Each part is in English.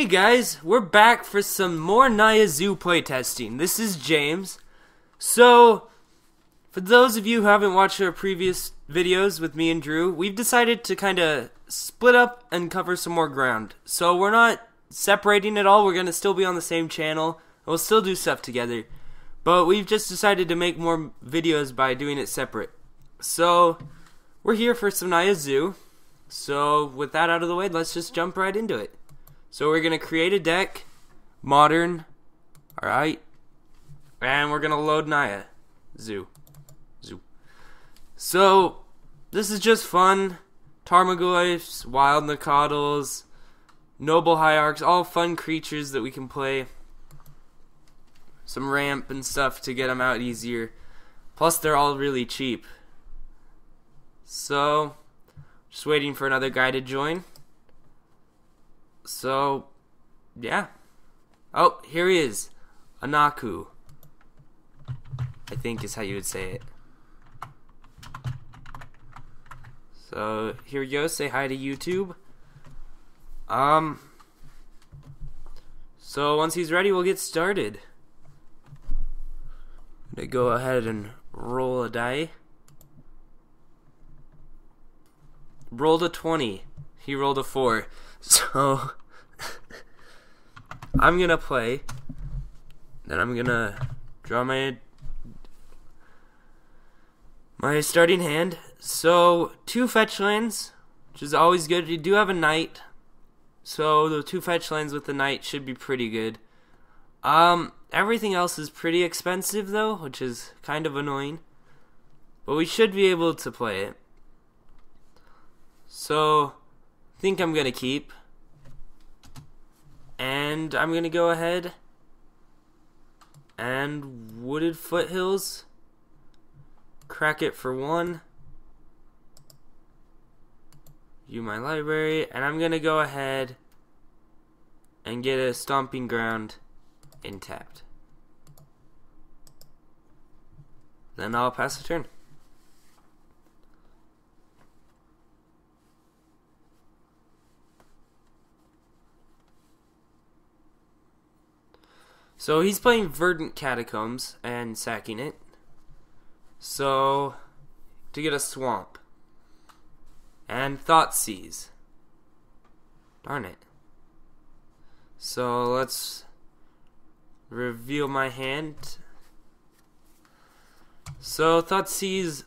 Hey guys, we're back for some more Naya Zoo playtesting. This is James. So, for those of you who haven't watched our previous videos with me and Drew, we've decided to kind of split up and cover some more ground. So we're not separating at all, we're going to still be on the same channel. We'll still do stuff together. But we've just decided to make more videos by doing it separate. So, we're here for some Naya Zoo. So, with that out of the way, let's just jump right into it. So we're going to create a deck, modern, alright, and we're going to load Naya Zoo. So, this is just fun, Tarmogoyfs, Wild Nacatls, Noble Hierarchs, all fun creatures that we can play. Some ramp and stuff to get them out easier, plus they're all really cheap. So, just waiting for another guy to join. So, yeah. Oh, here he is. Anaku, I think is how you would say it. So, here we go. Say hi to YouTube. So, once he's ready, we'll get started. I'm gonna go ahead and roll a die. Rolled a 20. He rolled a 4. So, I'm gonna play. Then I'm gonna draw my starting hand. So, 2 fetch lands, which is always good. You do have a knight, so the 2 fetch lands with the knight should be pretty good. Everything else is pretty expensive though, which is kind of annoying. But we should be able to play it. So, I think I'm gonna keep. And I'm gonna go ahead and Wooded Foothills, crack it for 1. View my library, and I'm gonna go ahead and get a Stomping Ground tapped. Then I'll pass the turn. So he's playing Verdant Catacombs and sacking it. So, to get a swamp. And Thoughtseize. Darn it. So let's reveal my hand. So Thoughtseize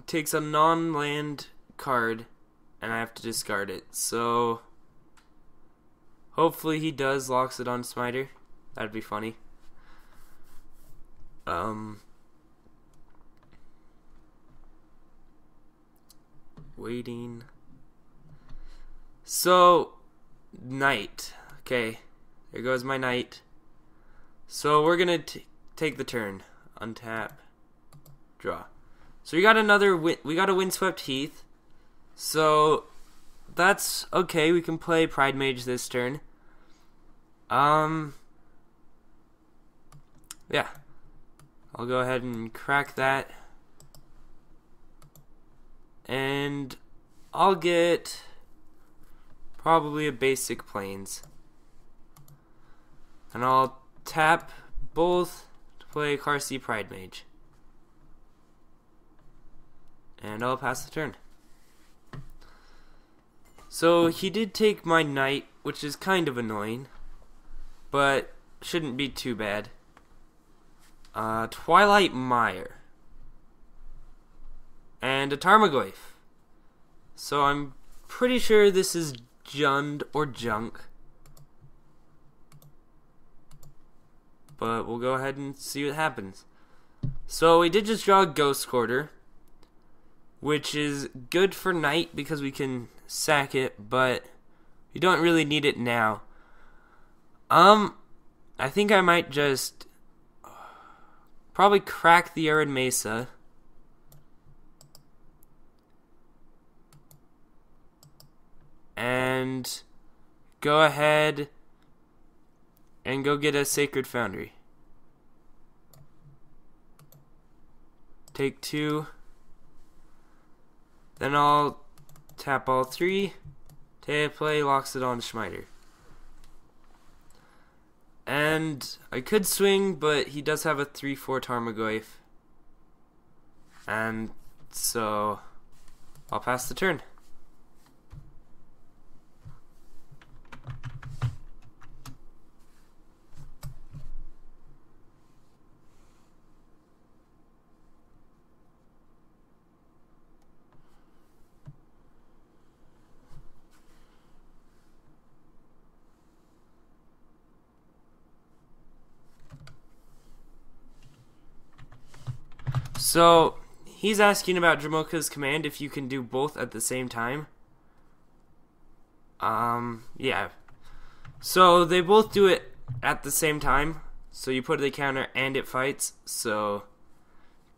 takes a non-land card and I have to discard it. So hopefully he does Loxodon Smiter. That'd be funny. Waiting. So, knight. Okay, there goes my knight. So we're gonna take the turn. Untap. Draw. So we got a Windswept Heath. So that's okay. We can play Pride Mage this turn. Yeah, I'll go ahead and crack that, and I'll get probably a basic Plains, and I'll tap both to play Carsey Pride Mage, and I'll pass the turn. So he did take my knight, which is kind of annoying, but shouldn't be too bad. Twilight Mire. And a Tarmogoyf. So I'm pretty sure this is Jund or Junk. But we'll go ahead and see what happens. So we did just draw a Ghost Quarter, which is good for Knight because we can sack it, but we don't really need it now. I think I might just probably crack the Arid Mesa. And go ahead and go get a Sacred Foundry. Take 2. Then I'll tap all 3. Play Loxodon Smiter. And I could swing, but he does have a 3/4 Tarmogoyf. And so I'll pass the turn. So he's asking about Dromoka's command, if you can do both at the same time. Yeah. So they both do it at the same time. So you put the counter and it fights. So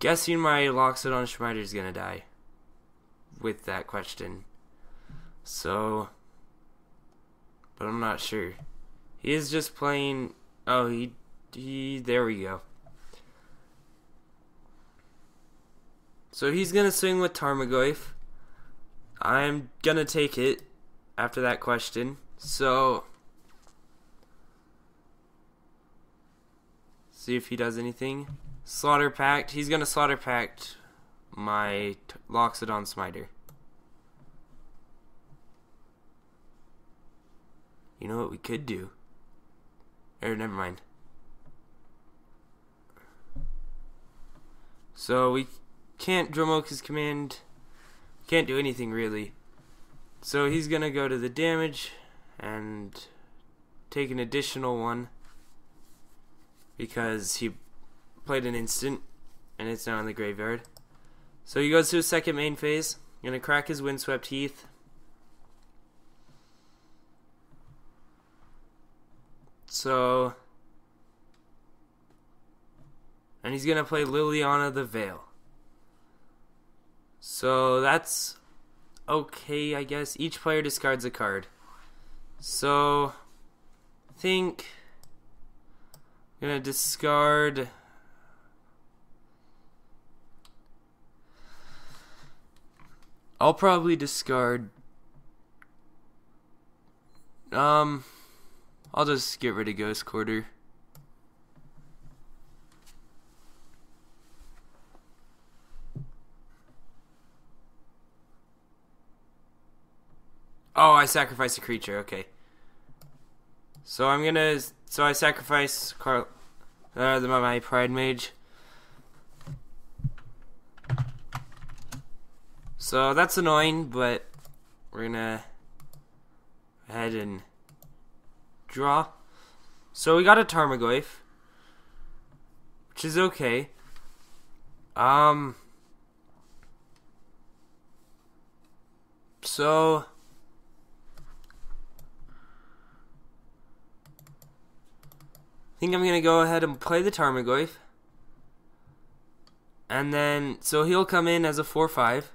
guessing my Loxodon Schmider is gonna die with that question. So, but I'm not sure. He is just playing. Oh, he. There we go. So he's gonna swing with Tarmogoyf. I'm gonna take it after that question. So see if he does anything. Slaughter Pact. He's gonna Slaughter Pact my Loxodon Smiter. You know what we could do? Or never mind. So we can't Dromoka's command. Can't do anything really. So he's gonna go to the damage and take an additional one because he played an instant and it's now in the graveyard. So he goes to his second main phase. Gonna crack his Windswept Heath. So, and he's gonna play Liliana the Veil. So that's okay, I guess. Each player discards a card. So I think I'm gonna discard. I'll probably discard. I'll just get rid of Ghost Quarter. Oh, I sacrifice a creature. Okay. So I'm gonna. So I sacrifice my Pride Mage. So that's annoying, but we're gonna go ahead and draw. So we got a Tarmogoyf, which is okay. So I think I'm gonna go ahead and play the Tarmogoyf, and then so he'll come in as a 4/5.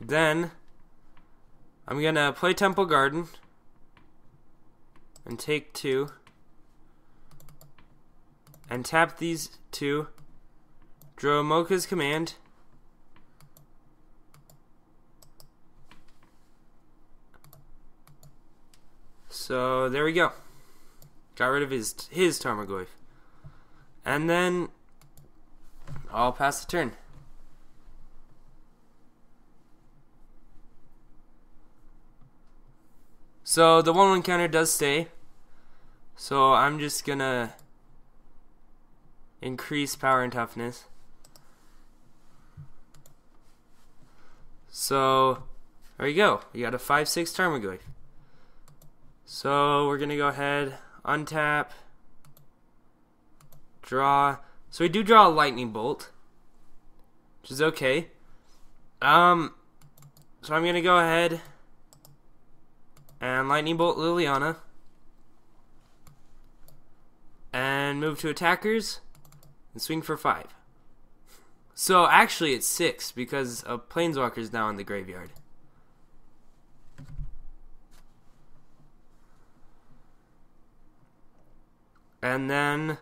Then I'm gonna play Temple Garden and take 2 and tap these 2. Dromoka's command. So there we go. Got rid of his Tarmogoyf. And then I'll pass the turn. So the 1/1 counter does stay. So I'm just gonna increase power and toughness. So there you go. You got a 5/6 Tarmogoyf. So we're gonna go ahead, untap, draw. So we do draw a Lightning Bolt, which is okay. So I'm gonna go ahead and Lightning Bolt Liliana and move to attackers and swing for 5. So actually it's 6 because a Planeswalker is now in the graveyard. And then I'm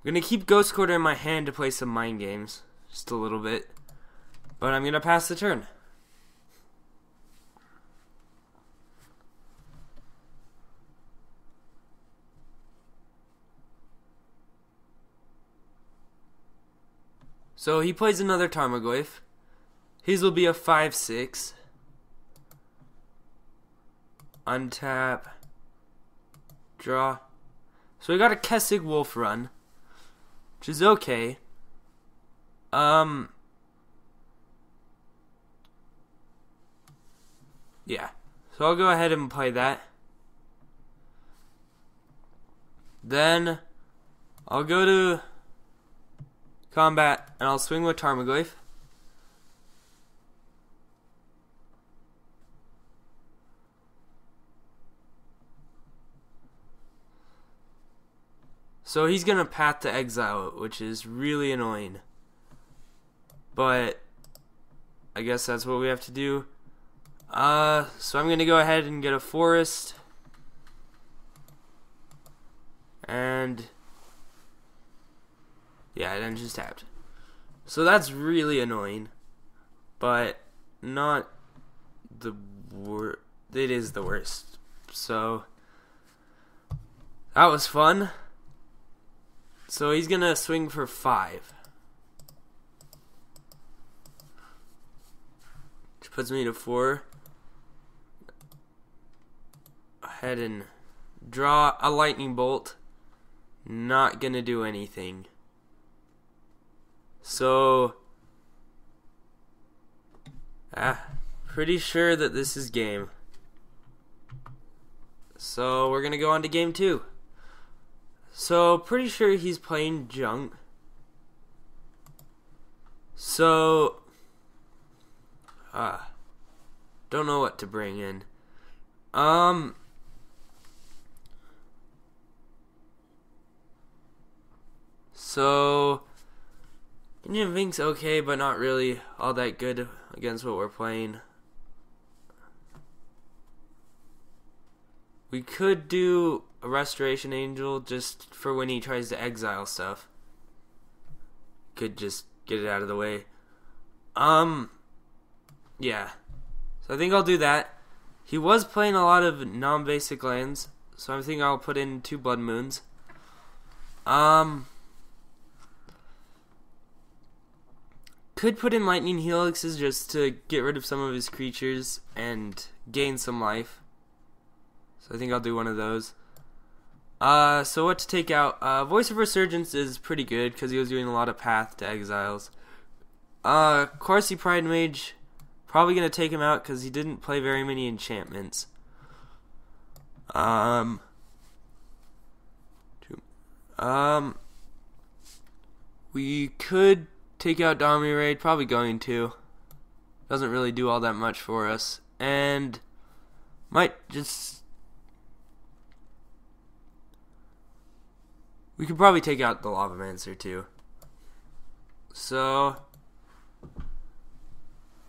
going to keep Ghost Quarter in my hand to play some mind games. Just a little bit. But I'm going to pass the turn. So he plays another Tarmogoyf. His will be a 5/6. Untap. Draw. So we got a Kessig Wolf run, which is okay. Yeah. So I'll go ahead and play that. Then I'll go to combat and I'll swing with Tarmogoyf. So he's gonna Path to Exile it, which is really annoying. But I guess that's what we have to do. So I'm gonna go ahead and get a forest. And yeah, it then just tapped. So that's really annoying. But not the worst. It is the worst. So that was fun. So he's gonna swing for 5. Which puts me to 4. Ahead and draw a lightning bolt. Not gonna do anything. So pretty sure that this is game. So we're gonna go on to game 2. So, pretty sure he's playing junk. So, don't know what to bring in. So, Indian Vink's okay, but not really all that good against what we're playing. We could do a Restoration Angel just for when he tries to exile stuff. Could just get it out of the way. Yeah. So I think I'll do that. He was playing a lot of non-basic lands, so I think I'll put in 2 Blood Moons. Could put in Lightning Helixes just to get rid of some of his creatures and gain some life. So I think I'll do one of those. So what to take out? Voice of Resurgence is pretty good because he was doing a lot of Path to Exiles. Corsi Pride Mage, probably going to take him out because he didn't play very many enchantments. We could take out Domri Raid, probably going to. Doesn't really do all that much for us. And might just... We could probably take out the Lavamancer too. So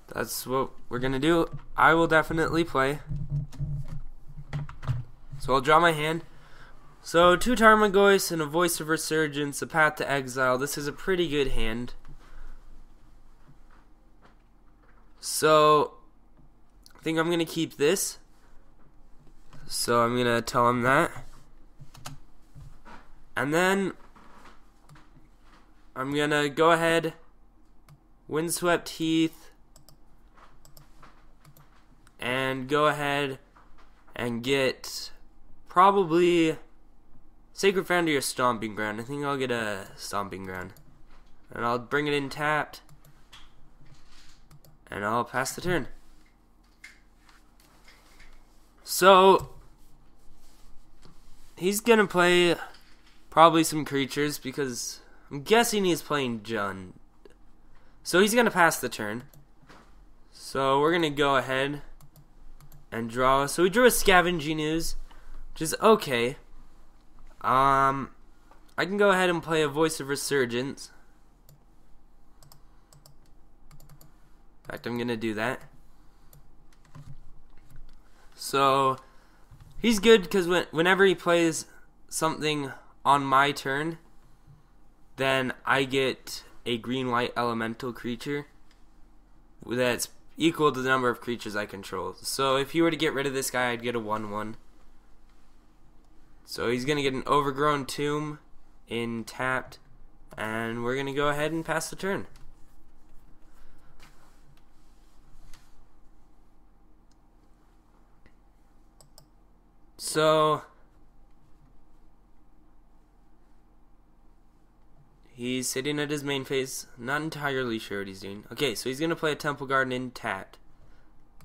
that's what we're gonna do. I will definitely play. So I'll draw my hand. So 2 Tarmogoyfs and a Voice of Resurgence, a Path to Exile. This is a pretty good hand. So I think I'm gonna keep this. So I'm gonna tell him that. And then I'm gonna go ahead, Windswept Heath, and go ahead and get probably Sacred Foundry or Stomping Ground. I think I'll get a Stomping Ground. And I'll bring it in tapped, and I'll pass the turn. So he's gonna play probably some creatures because I'm guessing he's playing Jund. So he's going to pass the turn. So we're going to go ahead and draw. So we drew a Scavenging Ooze, which is okay. I can go ahead and play a Voice of Resurgence. In fact, I'm going to do that. So he's good because whenever he plays something on my turn, then I get a green-white elemental creature that's equal to the number of creatures I control. So if he were to get rid of this guy, I'd get a 1/1. So he's going to get an Overgrown Tomb in tapped, and we're going to go ahead and pass the turn. So he's sitting at his main phase. Not entirely sure what he's doing. Okay, so he's gonna play a Temple Garden in tapped.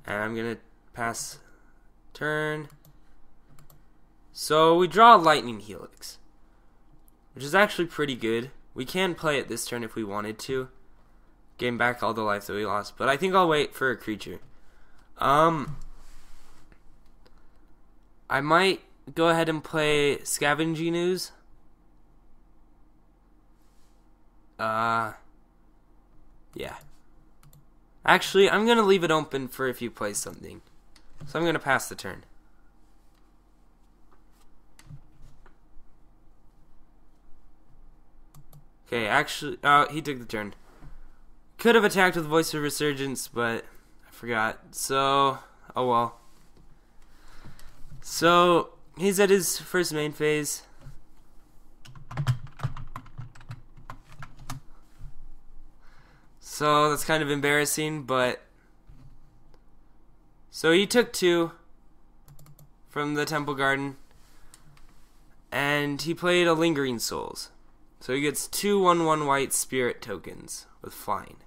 And I'm gonna pass turn. So we draw a Lightning Helix, which is actually pretty good. We can play it this turn if we wanted to. Gain back all the life that we lost. But I think I'll wait for a creature. I might go ahead and play Scavenging Ooze. Yeah. Actually, I'm going to leave it open for if you play something. So I'm going to pass the turn. Okay, actually, he took the turn. Could have attacked with Voice of Resurgence, but I forgot. So, oh well. So, he's at his first main phase. So, that's kind of embarrassing, but... So, he took 2 from the Temple Garden. And he played a Lingering Souls. So, he gets 2 1/1 white spirit tokens with flying.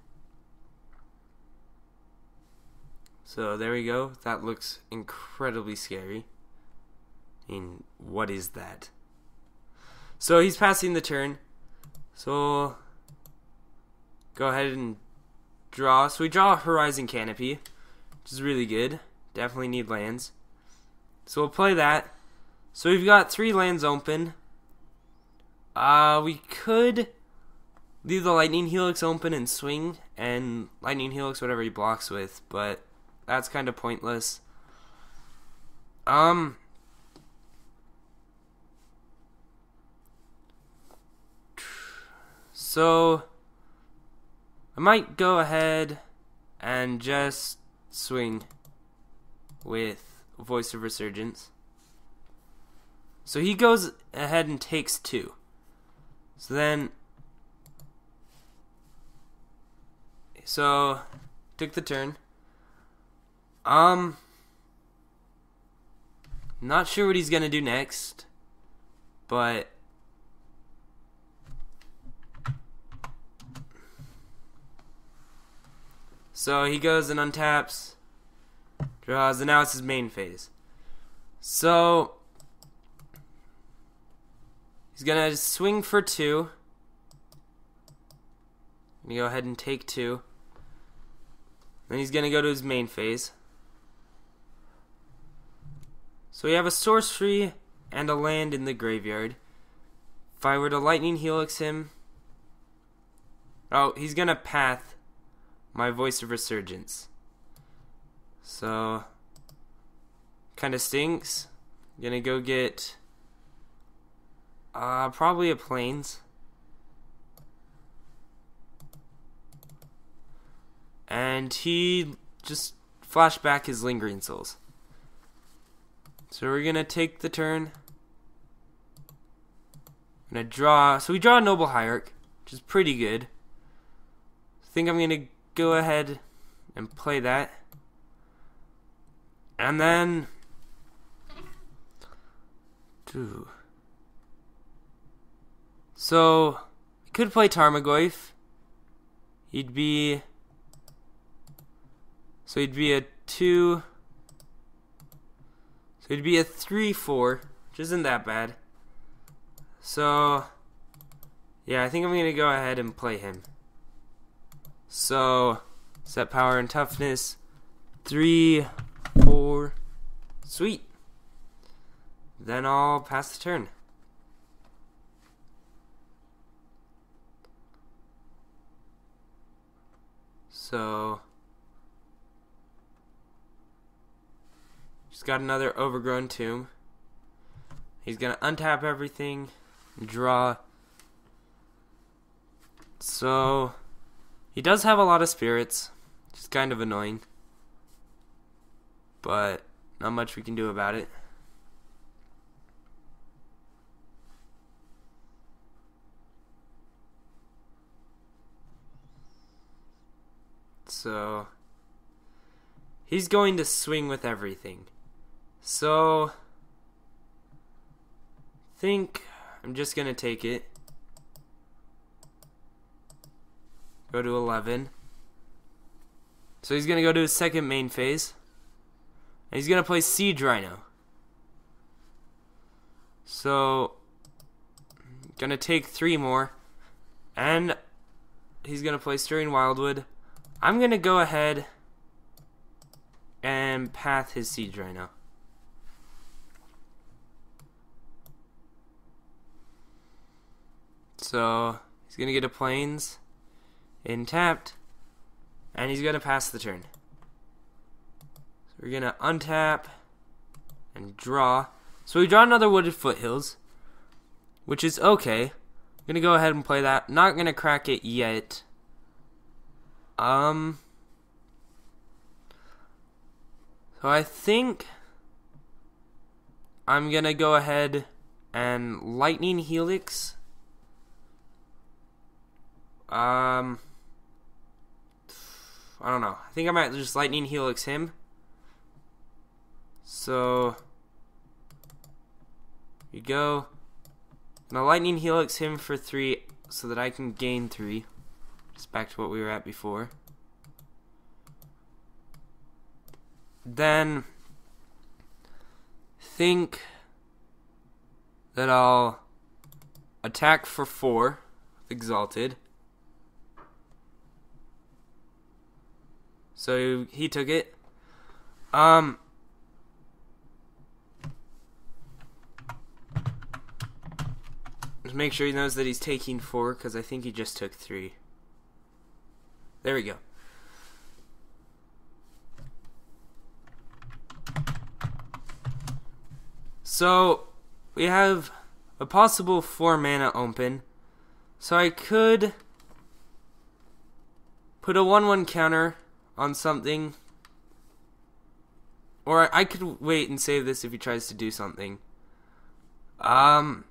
So, there we go. That looks incredibly scary. I mean, what is that? So he's passing the turn. So go ahead and draw. So we draw a Horizon Canopy, which is really good. Definitely need lands. So we'll play that. So we've got 3 lands open. We could leave the Lightning Helix open and swing, and Lightning Helix whatever he blocks with, but that's kind of pointless. So I might go ahead and just swing with Voice of Resurgence. So he goes ahead and takes 2. So then, so took the turn. Not sure what he's gonna do next, but so he goes and untaps, draws, and now it's his main phase. So he's gonna swing for 2. Gonna go ahead and take 2. Then he's gonna go to his main phase. So we have a sorcery and a land in the graveyard. If I were to Lightning Helix him, oh, he's gonna path my Voice of Resurgence. So kind of stinks. Gonna go get probably a Plains. And he just flashed back his Lingering Souls. So we're gonna take the turn. I'm gonna draw. So we draw a Noble Hierarch, which is pretty good. I think I'm gonna go ahead and play that. And then so I could play Tarmogoyf. He'd be a 2. So he'd be a 3/4, which isn't that bad. So yeah, I think I'm gonna go ahead and play him. So set power and toughness 3, 4. Sweet. Then I'll pass the turn. So he's got another Overgrown Tomb. He's gonna untap everything, draw. So he does have a lot of spirits, which is kind of annoying, but not much we can do about it. So he's going to swing with everything. So think I'm just gonna take it. Go to 11. So he's gonna go to his second main phase. And he's gonna play Siege Rhino. So gonna take 3 more. And he's gonna play Stirring Wildwood. I'm gonna go ahead and path his Siege Rhino. So he's gonna get a Plains in tapped, and he's gonna pass the turn. So we're gonna untap and draw. So we draw another Wooded Foothills, which is okay. I'm gonna go ahead and play that. Not gonna crack it yet. So I think I'm gonna go ahead and Lightning Helix. I don't know. I think I might just Lightning Helix him. So here you go. Now Lightning Helix him for 3 so that I can gain 3. Just back to what we were at before. Then think that I'll attack for 4 with Exalted. So he took it. Just make sure he knows that he's taking 4, because I think he just took 3. There we go. So we have a possible 4 mana open. So I could put a 1/1 counter on something, or I could wait and save this if he tries to do something. I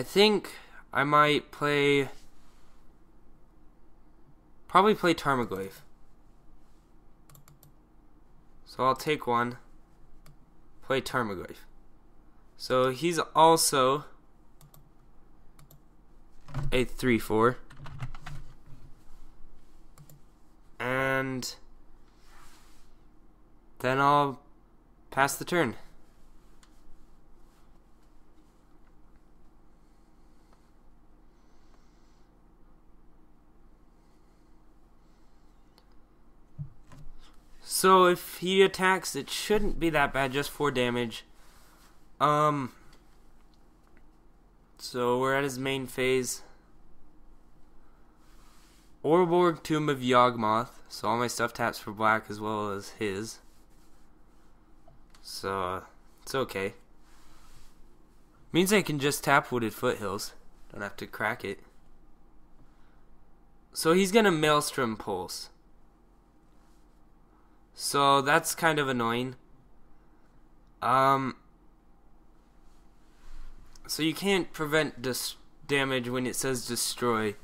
think I might probably play Tarmogoyf. So I'll take 1, play Tarmogoyf. So he's also a 3/4. And then I'll pass the turn. So if he attacks, it shouldn't be that bad, just 4 damage. So we're at his main phase. Orborg, Tomb of Yawgmoth. So all my stuff taps for black as well as his. So it's okay. Means I can just tap Wooded Foothills. Don't have to crack it. So he's gonna Maelstrom Pulse. So that's kind of annoying. So you can't prevent damage when it says destroy.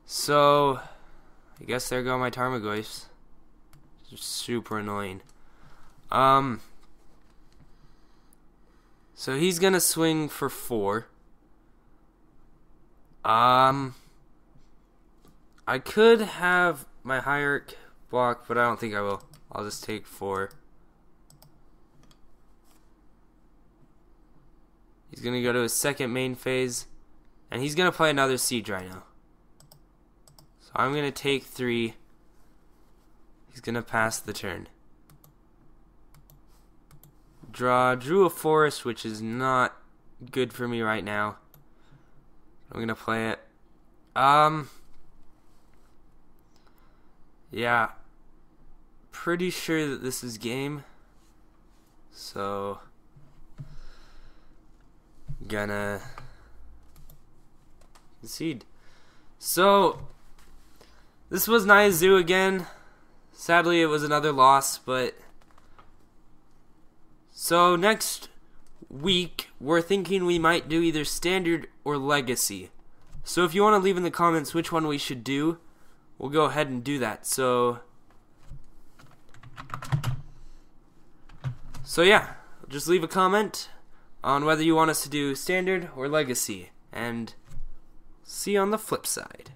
So I guess there go my Tarmogoyfs. Super annoying. So he's gonna swing for 4. I could have my Hierarch block, but I don't think I will. I'll just take 4. He's gonna go to his second main phase, and he's gonna play another Siege Rhino. So I'm gonna take 3. He's gonna pass the turn. Drew a forest, which is not good for me right now. I'm gonna play it. Yeah. Pretty sure that this is game. So gonna concede. So this was Naya Zoo again. Sadly it was another loss, but so next week we're thinking we might do either standard or legacy. So if you want to leave in the comments which one we should do, we'll go ahead and do that. So yeah, just leave a comment. on whether you want us to do standard or legacy. And see you on the flip side.